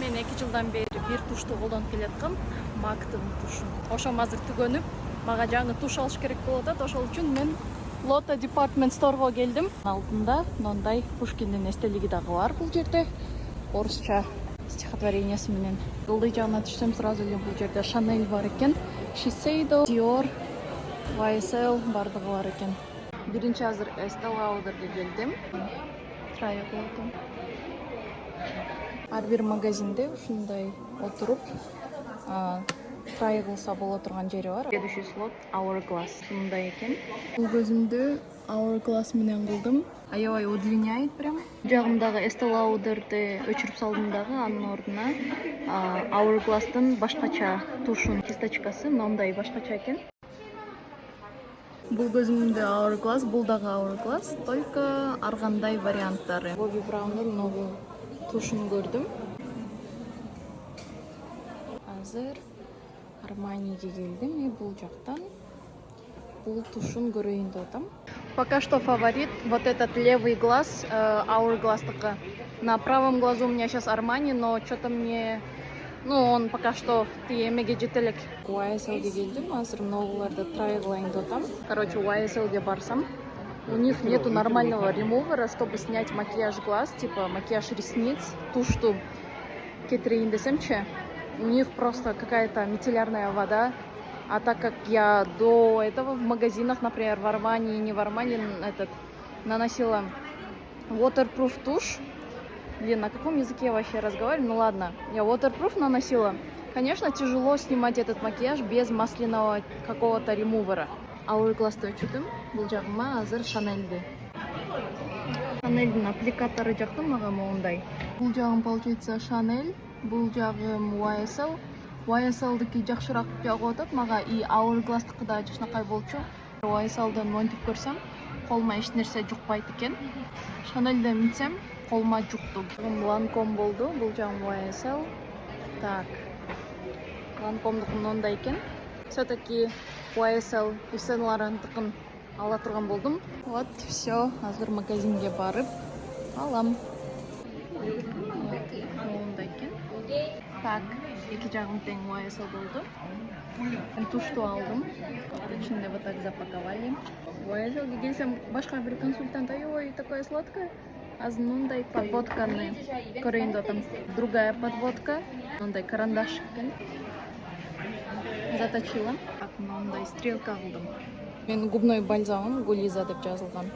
Мен 2 жылдан бeri бир тушту колдонуп келаткам, Мактын тушун. Ошом азыр түгөнүп, мага жаңы туш алыш керек болуп атат. Ошол үчүн мен Lotte Department Store'га келдим. Алдында мындай Пушкиндин эстелиги дагы бар бул жерде. Орусча стихотворениясы менен. Ылдый жагына түшсөм, сразу эле бул жерде Chanel бар экен. Shiseido, Dior, YSL бардыгы бар экен. Биринчи азыр Estee Lauder'га келдим. Triangle. Ар бир магазинде ушундай отуруп трай кылса боло турган жери бар. Следующий слот Hourglass мындай экен. Бул көзүмдү Hourglass менен кылдым. Аябай удлиняет прям. Жагымдагы Estee Lauder'ды өчүрүп салдым дагы, анын ордуна Hourglass'тын башкача тушун кисточкасы мындай башкача экен. Бул көзүмдө Hourglass, бул дагы Hourglass, только ар кандай варианттары. Bobbi Brown'дун новый тушун көрдүм. Азыр Armani'ге келдим и бул жактан бул тушун көрөйүн деп атам. Пока что фаворит вот этот левый глаз Hourglass'тыкы. На правом глазу у меня сейчас Armani, но что-то мне, он пока что эмеге жете элек. YSL'ге келдим, азыр новыларды трай кылайын деп атам. Короче, YSL'ге барсам, у них нету нормального ремувера, чтобы снять макияж глаз, типа макияж ресниц, тушту кетирейин десемчи. У них просто какая-то мицеллярная вода. А так как я до этого в магазинах, например, в Armani и не в Armani, наносила waterproof тушь. Блин, на каком языке я вообще разговариваю? Ну ладно, я waterproof наносила. Конечно, тяжело снимать этот макияж без масляного какого-то ремувера. Hourglass'ты өчүрдүм. Бул жагыма азыр Chanel'ди. Chanel'дин аппликатору жактым мага моундай. Бул жагым получается Chanel, бул жагым YSL. YSL'дыки жакшыраак жагып атат мага, и Hourglass'тыкы да жакшынакай болчу. YSL'дан монтип көрсөм, колума эч нерсе жукпайт экен. Chanel'ден минсем, колума жукту. Lancome болду, бул жагым YSL. Так. Lancomедуку мындай экен. Все-таки YSL Yves Saint Laurent'тыкын ала турган болдум. Вот, все, азыр магазинге барып алам. Мындай экен. Так, эки жагым тең YSL болду. Тушту алдым. Ичинде вот так запаковали. YSLге келсем, башка бир консультант, ой, такое сладкое. Аз мындай подводканы көрөйүн деп атам. Другая подводка, мындай карандаш экен. Заточила. Так, мындай стрелка кылдым. Мен губной бальзамым Гулиза деп жазылган.